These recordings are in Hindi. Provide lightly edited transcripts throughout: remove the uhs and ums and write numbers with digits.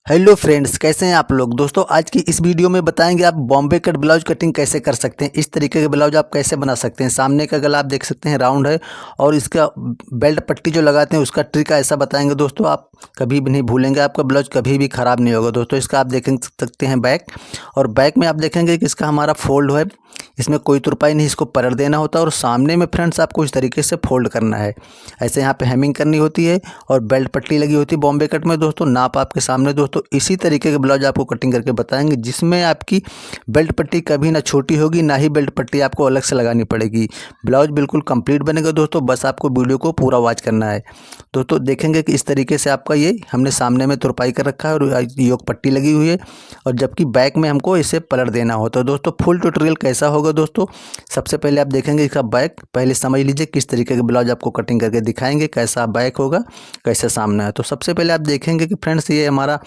हेलो फ्रेंड्स, कैसे हैं आप लोग। दोस्तों आज की इस वीडियो में बताएंगे आप बॉम्बे कट ब्लाउज कटिंग कैसे कर सकते हैं। इस तरीके के ब्लाउज आप कैसे बना सकते हैं। सामने का गला आप देख सकते हैं राउंड है और इसका बेल्ट पट्टी जो लगाते हैं उसका ट्रिक ऐसा बताएंगे दोस्तों, आप कभी भी नहीं भूलेंगे, आपका ब्लाउज कभी भी ख़राब नहीं होगा। दोस्तों इसका आप देख सकते हैं बैक, और बैक में आप देखेंगे कि इसका हमारा फोल्ड है, इसमें कोई तुरपाई नहीं, इसको पलट देना होता है और सामने में फ्रेंड्स आपको इस तरीके से फोल्ड करना है। ऐसे यहाँ पे हेमिंग करनी होती है और बेल्ट पट्टी लगी होती है बॉम्बे कट में। दोस्तों नाप आपके सामने। दोस्तों इसी तरीके के ब्लाउज आपको कटिंग करके बताएंगे जिसमें आपकी बेल्ट पट्टी कभी ना छोटी होगी, ना ही बेल्ट पट्टी आपको अलग से लगानी पड़ेगी। ब्लाउज बिल्कुल कंप्लीट बनेगा दोस्तों, बस आपको वीडियो को पूरा वॉच करना है। दोस्तों देखेंगे कि इस तरीके से आपका ये हमने सामने में तुरपाई कर रखा है और योक पट्टी लगी हुई है, और जबकि बैक में हमको इसे पलट देना होता है। दोस्तों फुल ट्यूटोरियल कैसा होगा दोस्तों, सबसे पहले आप देखेंगे इसका बैक, पहले समझ लीजिए किस तरीके के ब्लाउज आपको कटिंग करके दिखाएंगे, कैसा बैक होगा कैसे सामना है। तो सबसे पहले आप देखेंगे कि फ्रेंड्स ये हमारा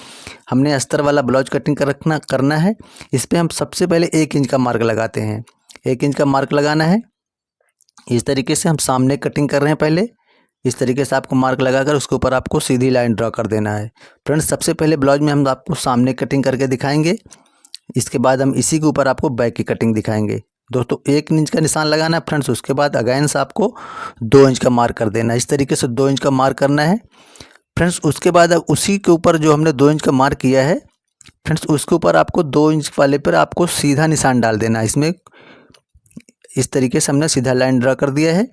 हमने अस्तर वाला ब्लाउज कटिंग करना है। इस पर हम सबसे पहले 1 इंच का मार्क लगाते हैं। 1 इंच का मार्क लगाना है। इस तरीके से हम सामने कटिंग कर रहे हैं। पहले इस तरीके से आपको मार्क लगाकर उसके ऊपर आपको सीधी लाइन ड्रा कर देना है। फ्रेंड्स सबसे पहले ब्लाउज में हम आपको सामने कटिंग करके दिखाएंगे, इसके बाद हम इसी के ऊपर आपको बैक की कटिंग दिखाएंगे। दोस्तों 1 इंच का निशान लगाना है फ्रेंड्स, उसके बाद अगेन से आपको 2 इंच का मार्क कर देना है। इस तरीके से 2 इंच का मार्क करना है फ्रेंड्स। उसके बाद अब उसी के ऊपर जो हमने 2 इंच का मार्क किया है फ्रेंड्स, उसके ऊपर आपको 2 इंच वाले पर आपको सीधा निशान डाल देना है। इसमें इस तरीके से हमने सीधा लाइन ड्रा कर दिया है।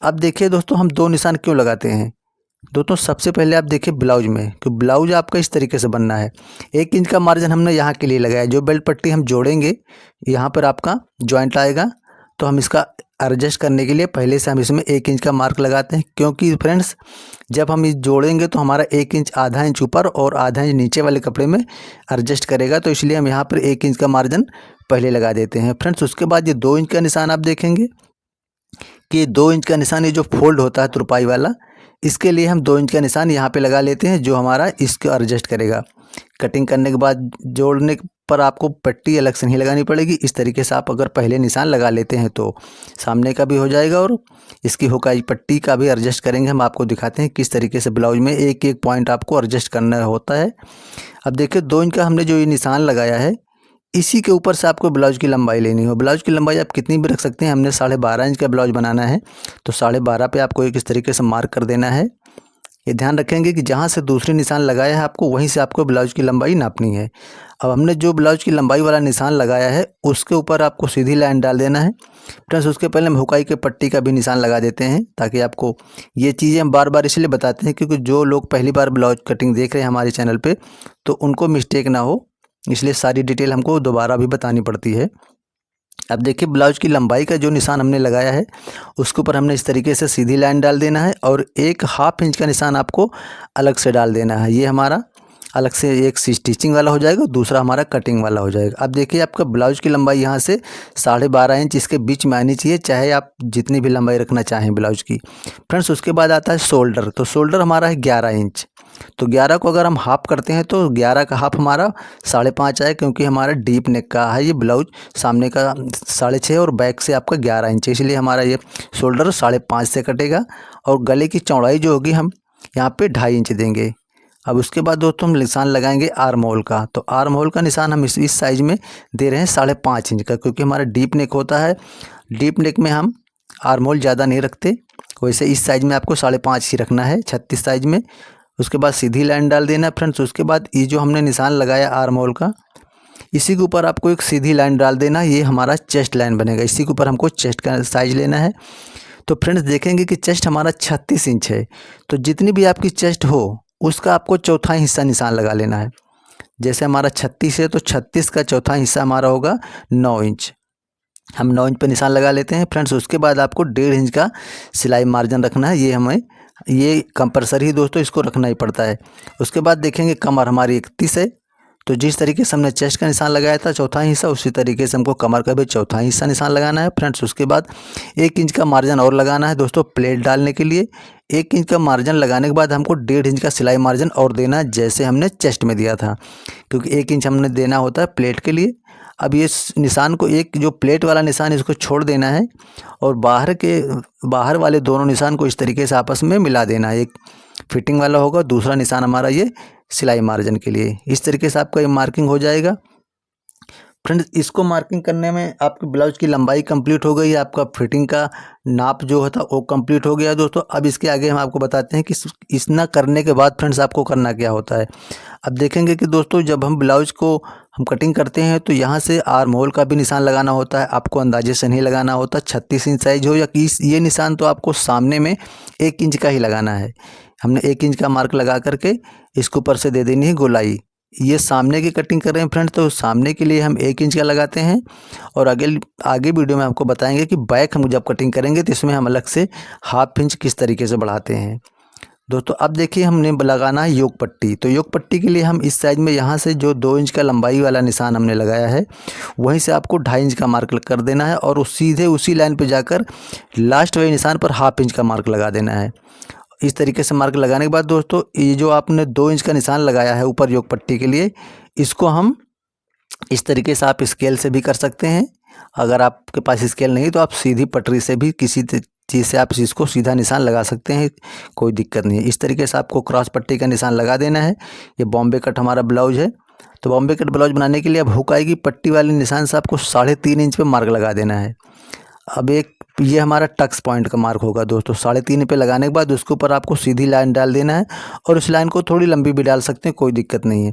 अब देखिए दोस्तों हम 2 निशान क्यों लगाते हैं। दोस्तों सबसे पहले आप देखिए ब्लाउज में, कि ब्लाउज आपका इस तरीके से बनना है। 1 इंच का मार्जिन हमने यहाँ के लिए लगाया, जो बेल्ट पट्टी हम जोड़ेंगे यहाँ पर आपका जॉइंट आएगा, तो हम इसका एडजस्ट करने के लिए पहले से हम इसमें 1 इंच का मार्क लगाते हैं। क्योंकि फ्रेंड्स जब हम इस जोड़ेंगे तो हमारा 1 इंच आधा इंच ऊपर और आधा इंच नीचे वाले कपड़े में एडजस्ट करेगा, तो इसलिए हम यहाँ पर 1 इंच का मार्जिन पहले लगा देते हैं फ्रेंड्स। उसके बाद ये 2 इंच का निशान आप देखेंगे कि 2 इंच का निशान ये जो फोल्ड होता है तुरपाई वाला, इसके लिए हम 2 इंच का निशान यहाँ पे लगा लेते हैं, जो हमारा इसको एडजस्ट करेगा। कटिंग करने के बाद जोड़ने पर आपको पट्टी अलग से नहीं लगानी पड़ेगी। इस तरीके से आप अगर पहले निशान लगा लेते हैं तो सामने का भी हो जाएगा और इसकी हुकाई पट्टी का भी एडजस्ट करेंगे। हम आपको दिखाते हैं किस तरीके से ब्लाउज में एक एक पॉइंट आपको एडजस्ट करना होता है। अब देखिए 2 इंच का हमने जो ये निशान लगाया है, इसी के ऊपर से आपको ब्लाउज की लंबाई लेनी हो। ब्लाउज की लंबाई आप कितनी भी रख सकते हैं। हमने 12.5 इंच का ब्लाउज बनाना है, तो 12.5 पे आपको एक इस तरीके से मार्क कर देना है। ये ध्यान रखेंगे कि जहाँ से दूसरी निशान लगाया है आपको वहीं से आपको ब्लाउज की लंबाई नापनी है। अब हमने जो ब्लाउज की लंबाई वाला निशान लगाया है उसके ऊपर आपको सीधी लाइन डाल देना है फ्रेंड्स। उसके पहले हम हुकाई के पट्टी का भी निशान लगा देते हैं, ताकि आपको ये चीज़ें हम बार बार इसलिए बताते हैं क्योंकि जो लोग पहली बार ब्लाउज कटिंग देख रहे हैं हमारे चैनल पर, तो उनको मिस्टेक ना हो, इसलिए सारी डिटेल हमको दोबारा भी बतानी पड़ती है। अब देखिए ब्लाउज की लंबाई का जो निशान हमने लगाया है उसके ऊपर हमने इस तरीके से सीधी लाइन डाल देना है और 1/2 इंच का निशान आपको अलग से डाल देना है। ये हमारा अलग से एक स्टिचिंग वाला हो जाएगा, दूसरा हमारा कटिंग वाला हो जाएगा। अब देखिए आपका ब्लाउज की लंबाई यहाँ से 12.5 इंच इसके बीच में आनी चाहिए, चाहे आप जितनी भी लंबाई रखना चाहें ब्लाउज की फ्रेंड्स। उसके बाद आता है शोल्डर, तो शोल्डर हमारा है 11 इंच। तो 11 को अगर हम हाफ करते हैं तो 11 का हाफ हमारा 5.5 आए, क्योंकि हमारा डीप नेक का है ये ब्लाउज, सामने का 6.5 और बैक से आपका 11 इंच, इसलिए हमारा ये शोल्डर 5.5 से कटेगा। और गले की चौड़ाई जो होगी हम यहाँ पे 2.5 इंच देंगे। अब उसके बाद दोस्तों हम निशान लगाएंगे आर्म होल का, तो आर्म होल का निशान हम इस साइज़ में दे रहे हैं 5.5 इंच का, क्योंकि हमारा डीप नेक होता है। डीप नेक में हम आर्म होल ज़्यादा नहीं रखते, वैसे इस साइज़ में आपको 5.5 ही रखना है, 36 साइज़ में। उसके बाद सीधी लाइन डाल देना है फ्रेंड्स। उसके बाद ये जो हमने निशान लगाया आर्म होल का, इसी के ऊपर आपको एक सीधी लाइन डाल देना, ये हमारा चेस्ट लाइन बनेगा। इसी के ऊपर हमको चेस्ट का साइज़ लेना है। तो फ्रेंड्स देखेंगे कि चेस्ट हमारा 36 इंच है, तो जितनी भी आपकी चेस्ट हो उसका आपको चौथाई हिस्सा निशान लगा लेना है। जैसे हमारा 36 है तो 36 का चौथा हिस्सा हमारा होगा 9 इंच। हम 9 इंच पर निशान लगा लेते हैं फ्रेंड्स। उसके बाद आपको 1.5 इंच का सिलाई मार्जिन रखना है, ये कंपलसरी ही दोस्तों, इसको रखना ही पड़ता है। उसके बाद देखेंगे कमर हमारी 31 है, तो जिस तरीके से हमने चेस्ट का निशान लगाया था चौथा हिस्सा, उसी तरीके से हमको कमर का भी चौथा हिस्सा निशान लगाना है फ्रेंड्स। उसके बाद 1 इंच का मार्जिन और लगाना है दोस्तों प्लेट डालने के लिए। 1 इंच का मार्जिन लगाने के बाद हमको 1.5 इंच का सिलाई मार्जिन और देना है, जैसे हमने चेस्ट में दिया था, क्योंकि 1 इंच हमने देना होता है प्लेट के लिए। अब ये निशान को, एक जो प्लेट वाला निशान इसको छोड़ देना है और बाहर वाले दोनों निशान को इस तरीके से आपस में मिला देना है। एक फिटिंग वाला होगा, दूसरा निशान हमारा ये सिलाई मार्जिन के लिए। इस तरीके से आपका ये मार्किंग हो जाएगा। फ्रेंड्स, इसको मार्किंग करने में आपकी ब्लाउज की लंबाई कंप्लीट हो गई, आपका फिटिंग का नाप जो होता वो कंप्लीट हो गया दोस्तों। अब इसके आगे हम आपको बताते हैं कि इतना करने के बाद फ्रेंड्स आपको करना क्या होता है। अब देखेंगे कि दोस्तों जब हम ब्लाउज को हम कटिंग करते हैं तो यहाँ से आर्म होल का भी निशान लगाना होता है। आपको अंदाजे से नहीं लगाना होता, 36 इंच साइज हो या 20, ये निशान तो आपको सामने में 1 इंच का ही लगाना है। हमने 1 इंच का मार्क लगा करके इसके ऊपर से दे देनी है गोलाई। ये सामने की कटिंग कर रहे हैं फ्रेंड्स, तो सामने के लिए हम 1 इंच का लगाते हैं। और आगे वीडियो में आपको बताएंगे कि बैक हम जब कटिंग करेंगे तो इसमें हम अलग से ½ इंच किस तरीके से बढ़ाते हैं दोस्तों। अब देखिए हमने लगाना है योग पट्टी। तो योग पट्टी के लिए हम इस साइज में यहाँ से जो 2 इंच का लंबाई वाला निशान हमने लगाया है वहीं से आपको 2.5 इंच का मार्क कर देना है और सीधे उसी लाइन पर जाकर लास्ट वाले निशान पर ½ इंच का मार्क लगा देना है। इस तरीके से मार्क लगाने के बाद दोस्तों ये जो आपने 2 इंच का निशान लगाया है ऊपर योग पट्टी के लिए, इसको हम इस तरीके से आप स्केल से भी कर सकते हैं। अगर आपके पास स्केल नहीं तो आप सीधी पटरी से भी किसी चीज़ से आप इसको सीधा निशान लगा सकते हैं, कोई दिक्कत नहीं है। इस तरीके से आपको क्रॉस पट्टी का निशान लगा देना है। ये बॉम्बे कट हमारा ब्लाउज है। तो बॉम्बे कट ब्लाउज बनाने के लिए अब हुक आएगी, पट्टी वाले निशान से आपको 3.5 इंच पे मार्क लगा देना है। अब ये हमारा टक्स पॉइंट का मार्क होगा दोस्तों। 3.5 पे लगाने के बाद उसके ऊपर आपको सीधी लाइन डाल देना है और उस लाइन को थोड़ी लंबी भी डाल सकते हैं, कोई दिक्कत नहीं है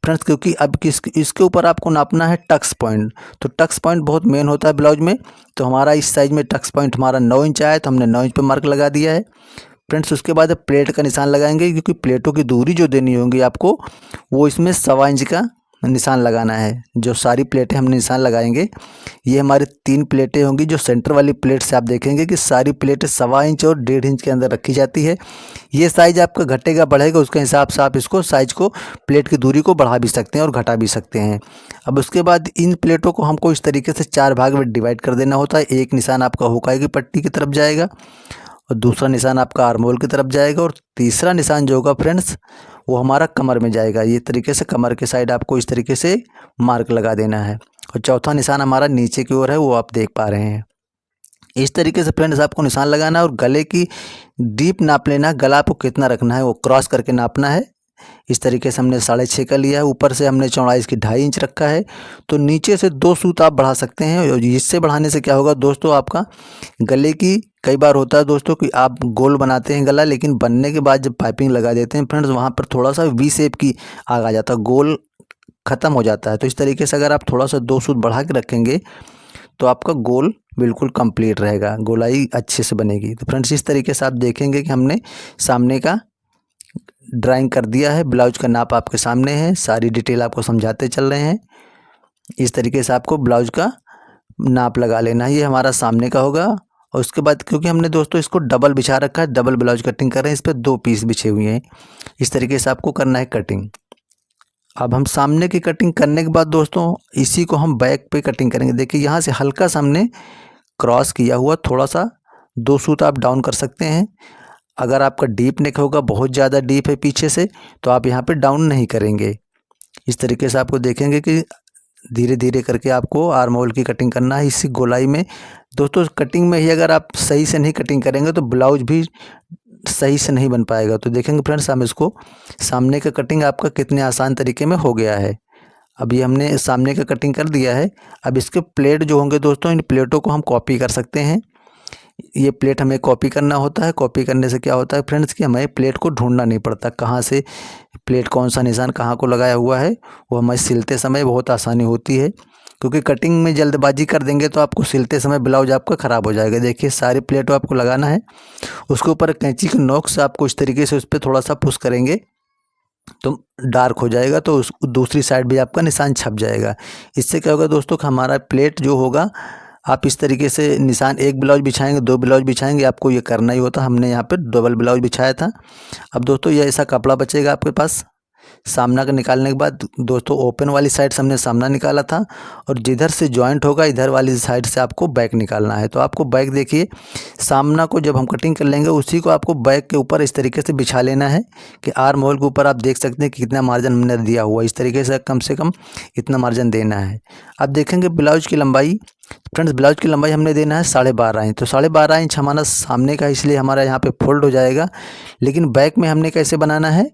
फ्रेंड्स, क्योंकि अब इसके ऊपर आपको नापना है टक्स पॉइंट। तो टक्स पॉइंट बहुत मेन होता है ब्लाउज में। तो हमारा इस साइज में टक्स पॉइंट हमारा 9 इंच आया, तो हमने 9 इंच पर मार्क लगा दिया है फ्रेंड्स। उसके बाद प्लेट का निशान लगाएंगे, क्योंकि प्लेटों की दूरी जो देनी होगी आपको वो इसमें 1.25 इंच का निशान लगाना है। जो सारी प्लेटें हमने निशान लगाएंगे, ये हमारी 3 प्लेटें होंगी। जो सेंटर वाली प्लेट से आप देखेंगे कि सारी प्लेटें 1.25 इंच और 1.5 इंच के अंदर रखी जाती है। ये साइज आपका घटेगा बढ़ेगा, उसके हिसाब से आप इसको साइज को प्लेट की दूरी को बढ़ा भी सकते हैं और घटा भी सकते हैं। अब उसके बाद इन प्लेटों को हमको इस तरीके से 4 भाग में डिवाइड कर देना होता है। एक निशान आपका हुकाई की पट्टी की तरफ जाएगा और दूसरा निशान आपका आर्म होल की तरफ जाएगा और तीसरा निशान जो होगा फ्रेंड्स वो हमारा कमर में जाएगा। ये तरीके से कमर के साइड आपको इस तरीके से मार्क लगा देना है और चौथा निशान हमारा नीचे की ओर है, वो आप देख पा रहे हैं। इस तरीके से फ्रेंड्स आपको निशान लगाना है और गले की डीप नाप लेना है। गला आपको कितना रखना है वो क्रॉस करके नापना है। इस तरीके से हमने 6.5 का लिया है, ऊपर से हमने चौड़ाई इसकी 2.5 इंच रखा है। तो नीचे से 2 सूत आप बढ़ा सकते हैं और इससे बढ़ाने से क्या होगा दोस्तों, आपका गले की कई बार होता है दोस्तों कि आप गोल बनाते हैं गला, लेकिन बनने के बाद जब पाइपिंग लगा देते हैं फ्रेंड्स वहाँ पर थोड़ा सा वी शेप की आग आ जाता है, गोल ख़त्म हो जाता है। तो इस तरीके से अगर आप थोड़ा सा 2 सूत बढ़ा के रखेंगे तो आपका गोल बिल्कुल कंप्लीट रहेगा, गोलाई अच्छे से बनेगी। तो फ्रेंड्स इस तरीके से आप देखेंगे कि हमने सामने का ड्राइंग कर दिया है। ब्लाउज का नाप आपके सामने है, सारी डिटेल आपको समझाते चल रहे हैं। इस तरीके से आपको ब्लाउज का नाप लगा लेना है। ये हमारा सामने का होगा और उसके बाद क्योंकि हमने दोस्तों इसको डबल बिछा रखा है, डबल ब्लाउज कटिंग कर रहे हैं, इस पर 2 पीस बिछे हुए हैं। इस तरीके से आपको करना है कटिंग। अब हम सामने की कटिंग करने के बाद दोस्तों इसी को हम बैक पे कटिंग करेंगे। देखिए यहाँ से हल्का सा हमने क्रॉस किया हुआ, थोड़ा सा 2 सूत आप डाउन कर सकते हैं। अगर आपका डीप नेक होगा, बहुत ज़्यादा डीप है पीछे से, तो आप यहाँ पे डाउन नहीं करेंगे। इस तरीके से आपको देखेंगे कि धीरे धीरे करके आपको आर्म होल की कटिंग करना है। इसी गोलाई में दोस्तों कटिंग में ही अगर आप सही से नहीं कटिंग करेंगे तो ब्लाउज भी सही से नहीं बन पाएगा। तो देखेंगे फ्रेंड्स हम इसको सामने का कटिंग आपका कितने आसान तरीके में हो गया है। अब ये हमने सामने का कटिंग कर दिया है। अब इसके प्लेट जो होंगे दोस्तों, इन प्लेटों को हम कॉपी कर सकते हैं। ये प्लेट हमें कॉपी करना होता है। कॉपी करने से क्या होता है फ्रेंड्स कि हमें प्लेट को ढूंढना नहीं पड़ता, कहाँ से प्लेट कौन सा निशान कहाँ को लगाया हुआ है। वो हमें सिलते समय बहुत आसानी होती है, क्योंकि कटिंग में जल्दबाजी कर देंगे तो आपको सिलते समय ब्लाउज आपका ख़राब हो जाएगा। देखिए सारी प्लेट आपको लगाना है, उसके ऊपर कैंची के नोक से आपको इस तरीके से उस पर थोड़ा सा पुश करेंगे तो डार्क हो जाएगा, तो उस दूसरी साइड भी आपका निशान छप जाएगा। इससे क्या होगा दोस्तों कि हमारा प्लेट जो होगा, आप इस तरीके से निशान एक ब्लाउज बिछाएंगे, 2 ब्लाउज बिछाएंगे, आपको ये करना ही होता। हमने यहाँ पे डबल ब्लाउज बिछाया था। अब दोस्तों ये ऐसा कपड़ा बचेगा आपके पास, सामना का निकालने के बाद दोस्तों ओपन वाली साइड से हमने सामना निकाला था और जिधर से जॉइंट होगा इधर वाली साइड से आपको बैक निकालना है। तो आपको बैक देखिए, सामना को जब हम कटिंग कर लेंगे उसी को आपको बैक के ऊपर इस तरीके से बिछा लेना है कि आर्म होल के ऊपर आप देख सकते हैं कि कितना मार्जिन हमने दिया हुआ, इस तरीके से कम इतना मार्जिन देना है। अब देखेंगे ब्लाउज की लंबाई, फ्रेंड्स ब्लाउज की लंबाई हमने देना है 12.5 इंच। तो 12.5 इंच हमारा सामने का, इसलिए हमारा यहाँ पे फोल्ड हो जाएगा। लेकिन बैक में हमने कैसे बनाना है,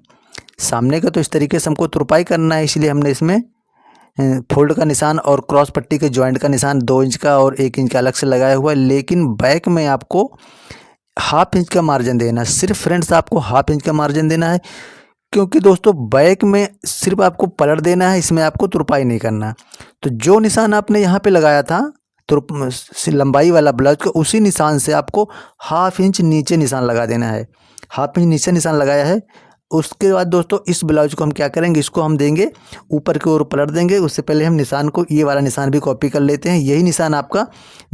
सामने का तो इस तरीके से हमको तुरपाई करना है, इसलिए हमने इसमें फोल्ड का निशान और क्रॉस पट्टी के जॉइंट का निशान 2 इंच का और 1 इंच का अलग से लगाया हुआ है। लेकिन बैक में आपको ½ इंच का मार्जिन देना है, सिर्फ फ्रेंड्स आपको ½ इंच का मार्जिन देना है, क्योंकि दोस्तों बैक में सिर्फ आपको पलट देना है, इसमें आपको तुरपाई नहीं करना। तो जो निशान आपने यहाँ पे लगाया था लंबाई वाला ब्लाउज का, उसी निशान से आपको ½ इंच नीचे निशान लगा देना है। ½ इंच नीचे निशान लगाया है। उसके बाद दोस्तों इस ब्लाउज को हम क्या करेंगे, इसको हम देंगे ऊपर की ओर पलट देंगे। उससे पहले हम निशान को, ये वाला निशान भी कॉपी कर लेते हैं। यही निशान आपका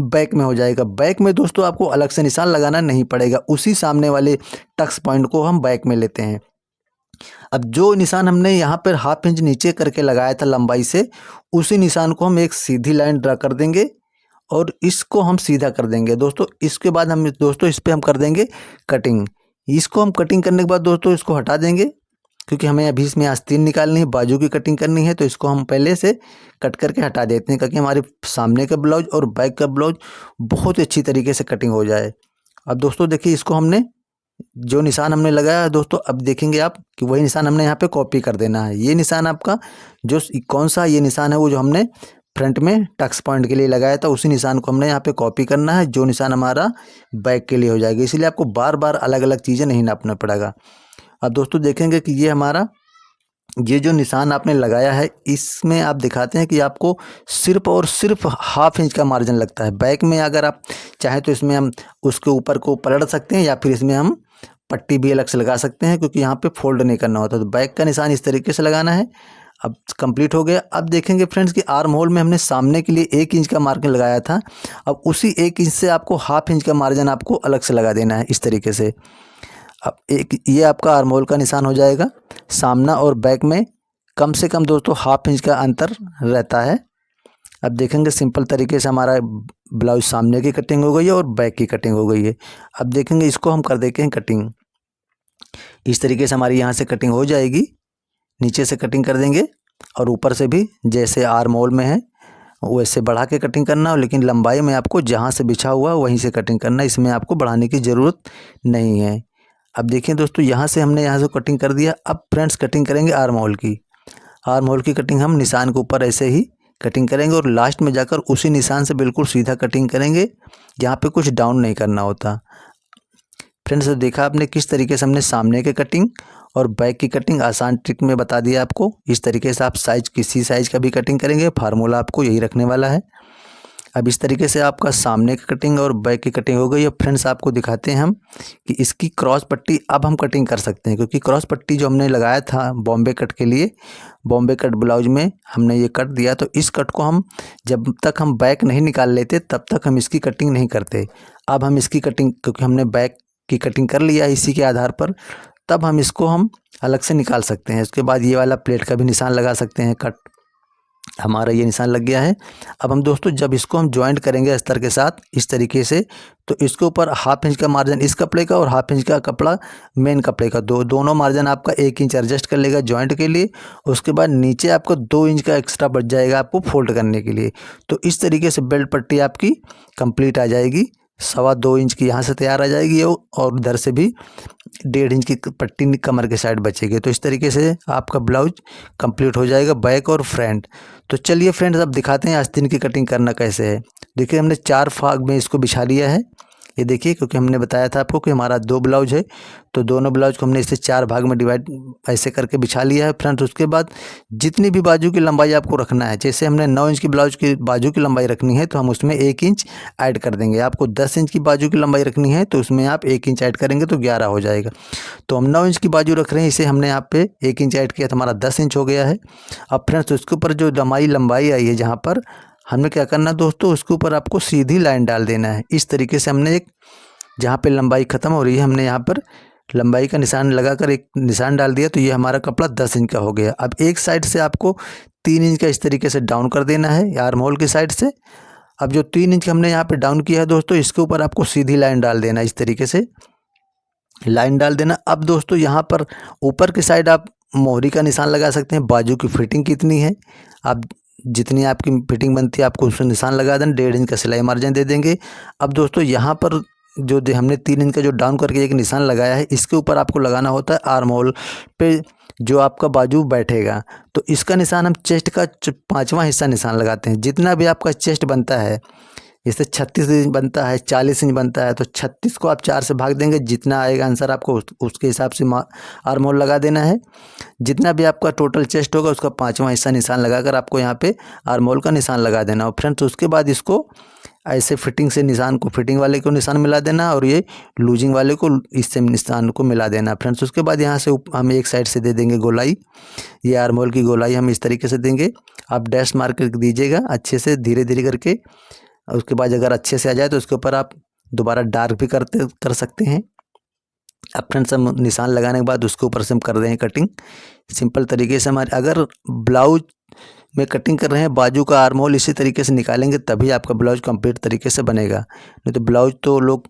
बैक में हो जाएगा। बैक में दोस्तों आपको अलग से निशान लगाना नहीं पड़ेगा, उसी सामने वाले टक्स पॉइंट को हम बैक में लेते हैं। अब जो निशान हमने यहाँ पर ½ इंच नीचे करके लगाया था लंबाई से, उसी निशान को हम एक सीधी लाइन ड्रा कर देंगे और इसको हम सीधा कर देंगे दोस्तों। इसके बाद हम दोस्तों इस पर हम कर देंगे कटिंग। इसको हम कटिंग करने के बाद दोस्तों इसको हटा देंगे, क्योंकि हमें अभी इसमें आस्तीन निकालनी है, बाजू की कटिंग करनी है। तो इसको हम पहले से कट करके हटा देते हैं, ताकि हमारे सामने का ब्लाउज और बैक का ब्लाउज बहुत अच्छी तरीके से कटिंग हो जाए। अब दोस्तों देखिए, इसको हमने जो निशान हमने लगाया है दोस्तों, अब देखेंगे आप कि वही निशान हमने यहाँ पे कॉपी कर देना है। ये निशान आपका जो कौन सा ये निशान है, वो जो हमने फ्रंट में टक्स पॉइंट के लिए लगाया था, उसी निशान को हमने यहाँ पे कॉपी करना है, जो निशान हमारा बैक के लिए हो जाएगा। इसलिए आपको बार बार अलग अलग चीज़ें नहीं नापना पड़ेगा। अब दोस्तों देखेंगे कि ये हमारा, ये जो निशान आपने लगाया है, इसमें आप दिखाते हैं कि आपको सिर्फ और सिर्फ ½ इंच का मार्जिन लगता है। बैक में अगर आप चाहें तो इसमें हम उसके ऊपर को पलट सकते हैं, या फिर इसमें हम पट्टी भी अलग से लगा सकते हैं, क्योंकि यहाँ पे फोल्ड नहीं करना होता। तो बैक का निशान इस तरीके से लगाना है। अब कंप्लीट हो गया। अब देखेंगे फ्रेंड्स कि आर्म होल में हमने सामने के लिए 1 इंच का मार्जिन लगाया था। अब उसी 1 इंच से आपको ½ इंच का मार्जिन आपको अलग से लगा देना है, इस तरीके से। अब ये आपका आर्म होल का निशान हो जाएगा। सामना और बैक में कम से कम दोस्तों ½ इंच का अंतर रहता है। अब देखेंगे सिंपल तरीके से हमारा ब्लाउज सामने की कटिंग हो गई है और बैक की कटिंग हो गई है। अब देखेंगे इसको हम कर देते हैं कटिंग। इस तरीके से हमारी यहाँ से कटिंग हो जाएगी, नीचे से कटिंग कर देंगे और ऊपर से भी जैसे आर्म होल में है वैसे बढ़ा के कटिंग करना हो, लेकिन लंबाई में आपको जहाँ से बिछा हुआ वहीं से कटिंग करना है, इसमें आपको बढ़ाने की ज़रूरत नहीं है। अब देखिए दोस्तों, यहाँ से हमने यहाँ से कटिंग कर दिया। अब फ्रेंड्स कटिंग करेंगे आर्म होल की। आर्म होल की कटिंग हम निशान के ऊपर ऐसे ही कटिंग करेंगे और लास्ट में जाकर उसी निशान से बिल्कुल सीधा कटिंग करेंगे, जहाँ पे कुछ डाउन नहीं करना होता। फ्रेंड्स देखा आपने किस तरीके से हमने सामने के कटिंग और बैक की कटिंग आसान ट्रिक में बता दिया आपको। इस तरीके से आप साइज, किसी साइज़ का भी कटिंग करेंगे, फार्मूला आपको यही रखने वाला है। अब इस तरीके से आपका सामने की कटिंग और बैक की कटिंग हो गई। अब फ्रेंड्स आपको दिखाते हैं हम कि इसकी क्रॉस पट्टी अब हम कटिंग कर सकते हैं, क्योंकि क्रॉस पट्टी जो हमने लगाया था बॉम्बे कट के लिए, बॉम्बे कट ब्लाउज में हमने ये कट दिया, तो इस कट को हम जब तक हम बैक नहीं निकाल लेते तब तक हम इसकी कटिंग नहीं करते। अब हम इसकी कटिंग, क्योंकि हमने बैक की कटिंग कर लिया इसी के आधार पर, तब हम इसको हम अलग से निकाल सकते हैं। उसके बाद ये वाला प्लेट का भी निशान लगा सकते हैं। कट हमारा ये निशान लग गया है। अब हम दोस्तों जब इसको हम जॉइंट करेंगे अस्तर के साथ इस तरीके से, तो इसके ऊपर ½ इंच का मार्जिन इस कपड़े का और ½ इंच का कपड़ा मेन कपड़े का, दोनों मार्जिन आपका 1 इंच एडजस्ट कर लेगा जॉइंट के लिए। उसके बाद नीचे आपको 2 इंच का एक्स्ट्रा बच जाएगा आपको फोल्ड करने के लिए। तो इस तरीके से बेल्ट पट्टी आपकी कंप्लीट आ जाएगी। 2.25 इंच की यहाँ से तैयार आ जाएगी और उधर से भी 1.5 इंच की पट्टी कमर के साइड बचेगी। तो इस तरीके से आपका ब्लाउज कंप्लीट हो जाएगा बैक और फ्रंट। तो चलिए फ्रेंड्स अब दिखाते हैं आस्तीन की कटिंग करना कैसे है। देखिए हमने 4 भाग में इसको बिछा लिया है। ये देखिए, क्योंकि हमने बताया था आपको कि हमारा 2 ब्लाउज है, तो दोनों ब्लाउज को हमने इसे 4 भाग में डिवाइड ऐसे करके बिछा लिया है फ्रंट। उसके बाद जितनी भी बाजू की लंबाई आपको रखना है, जैसे हमने 9 इंच की ब्लाउज की बाजू की लंबाई रखनी है तो हम उसमें 1 इंच ऐड कर देंगे। आपको 10 इंच की बाजू की लंबाई रखनी है तो उसमें आप 1 इंच ऐड करेंगे तो 11 हो जाएगा। तो हम 9 इंच की बाजू रख रहे हैं, इसे हमने यहाँ पे 1 इंच ऐड किया तो हमारा 10 इंच हो गया है। अब फ्रेंड्स उसके ऊपर जो हमारी लंबाई आई है, जहाँ पर हमने क्या करना है दोस्तों, उसके ऊपर आपको सीधी लाइन डाल देना है। इस तरीके से हमने एक, जहाँ पे लंबाई ख़त्म हो रही है, हमने यहाँ पर लंबाई का निशान लगाकर एक निशान डाल दिया तो ये हमारा कपड़ा 10 इंच का हो गया। अब एक साइड से आपको 3 इंच का इस तरीके से डाउन कर देना है आर्म होल की साइड से। अब जो 3 इंच हमने यहाँ पे डाउन किया है दोस्तों, इसके ऊपर आपको सीधी लाइन डाल देना, इस तरीके से लाइन डाल देना। अब दोस्तों यहाँ पर ऊपर की साइड आप मोहरी का निशान लगा सकते हैं। बाजू की फिटिंग कितनी है, आप जितनी आपकी फिटिंग बनती है आपको उसमें निशान लगा देना। 1.5 इंच का सिलाई मार्जिन दे देंगे। अब दोस्तों यहाँ पर जो हमने 3 इंच का जो डाउन करके एक निशान लगाया है, इसके ऊपर आपको लगाना होता है आर्म होल पे जो आपका बाजू बैठेगा। तो इसका निशान हम चेस्ट का 5वां हिस्सा निशान लगाते हैं। जितना भी आपका चेस्ट बनता है, इससे 36 इंच बनता है, 40 इंच बनता है, तो 36 को आप 4 से भाग देंगे, जितना आएगा आंसर आपको उसके हिसाब से आर्म होल लगा देना है। जितना भी आपका टोटल चेस्ट होगा उसका 5वां हिस्सा निशान लगाकर आपको यहाँ पे आर्म होल का निशान लगा देना। और फ्रेंड्स उसके बाद इसको ऐसे फिटिंग से निशान को, फिटिंग वाले को निशान मिला देना और ये लूजिंग वाले को इससे निशान को मिला देना फ्रेंड्स। उसके बाद यहाँ से हम एक साइड से दे देंगे गोलाई, ये आर्म होल की गोलाई हम इस तरीके से देंगे। आप डैश मार कर दीजिएगा अच्छे से, धीरे धीरे करके। और उसके बाद अगर अच्छे से आ जाए तो उसके ऊपर आप दोबारा डार्क भी कर सकते हैं। अब फ्रेंड्स हम निशान लगाने के बाद उसके ऊपर से हम कर रहे हैं कटिंग सिंपल तरीके से। हमारे अगर ब्लाउज में कटिंग कर रहे हैं, बाजू का आर्म होल इसी तरीके से निकालेंगे तभी आपका ब्लाउज कंप्लीट तरीके से बनेगा। नहीं तो ब्लाउज तो लोग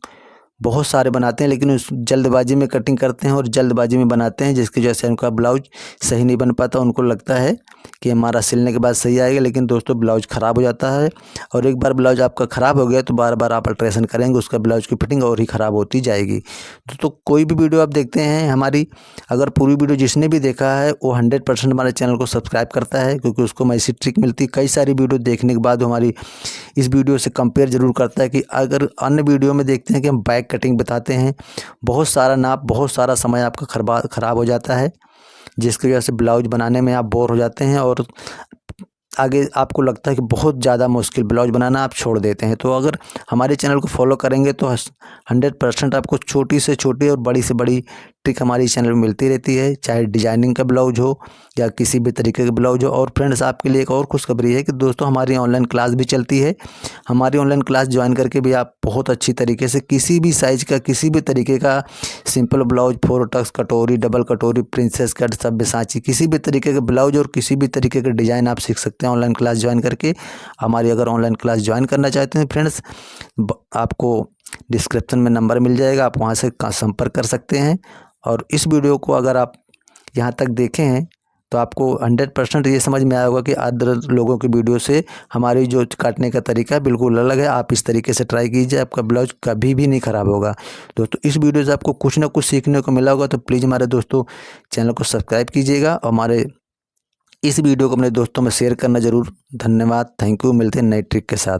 बहुत सारे बनाते हैं लेकिन उस जल्दबाजी में कटिंग करते हैं और जल्दबाजी में बनाते हैं, जिसकी वजह से उनका ब्लाउज सही नहीं बन पाता। उनको लगता है कि हमारा सिलने के बाद सही आएगा, लेकिन दोस्तों ब्लाउज ख़राब हो जाता है। और एक बार ब्लाउज आपका ख़राब हो गया तो बार बार आप अल्ट्रेशन करेंगे, उसका ब्लाउज की फिटिंग और ही ख़राब होती जाएगी। तो कोई भी वीडियो आप देखते हैं हमारी, अगर पूरी वीडियो जिसने भी देखा है वो 100% हमारे चैनल को सब्सक्राइब करता है, क्योंकि उसको मैं ऐसी ट्रिक मिलती है। कई सारी वीडियो देखने के बाद हमारी इस वीडियो से कंपेयर ज़रूर करता है कि अगर अन्य वीडियो में देखते हैं कि हम बैक कटिंग बताते हैं, बहुत सारा नाप, बहुत सारा समय आपका ख़राब हो जाता है, जिसकी वजह से ब्लाउज बनाने में आप बोर हो जाते हैं और आगे आपको लगता है कि बहुत ज़्यादा मुश्किल ब्लाउज बनाना, आप छोड़ देते हैं। तो अगर हमारे चैनल को फॉलो करेंगे तो 100% आपको छोटी से छोटी और बड़ी से बड़ी ट्रिक हमारी चैनल में मिलती रहती है, चाहे डिजाइनिंग का ब्लाउज हो या किसी भी तरीके का ब्लाउज हो। और फ्रेंड्स आपके लिए एक और खुशखबरी है कि दोस्तों हमारी ऑनलाइन क्लास भी चलती है। हमारी ऑनलाइन क्लास ज्वाइन करके भी आप बहुत अच्छी तरीके से किसी भी साइज़ का, किसी भी तरीके का सिंपल ब्लाउज, 4 टक्स, कटोरी, डबल कटोरी, प्रिंसेस कट, सब्यसाची, किसी भी तरीके के ब्लाउज और किसी भी तरीके के डिज़ाइन आप सीख सकते हैं ऑनलाइन क्लास ज्वाइन करके। हमारी अगर ऑनलाइन क्लास ज्वाइन करना चाहते हैं फ्रेंड्स, आपको डिस्क्रिप्शन में नंबर मिल जाएगा, आप वहाँ से संपर्क कर सकते हैं। और इस वीडियो को अगर आप यहाँ तक देखे हैं तो आपको 100% ये समझ में आया होगा कि अदर लोगों की वीडियो से हमारी जो काटने का तरीका बिल्कुल अलग है। आप इस तरीके से ट्राई कीजिए, आपका ब्लाउज कभी भी नहीं ख़राब होगा। दोस्तों इस वीडियो से आपको कुछ ना कुछ सीखने को मिला होगा, तो प्लीज़ हमारे दोस्तों चैनल को सब्सक्राइब कीजिएगा और हमारे इस वीडियो को अपने दोस्तों में शेयर करना ज़रूर। धन्यवाद, थैंक यू। मिलते हैं नई ट्रिक के साथ।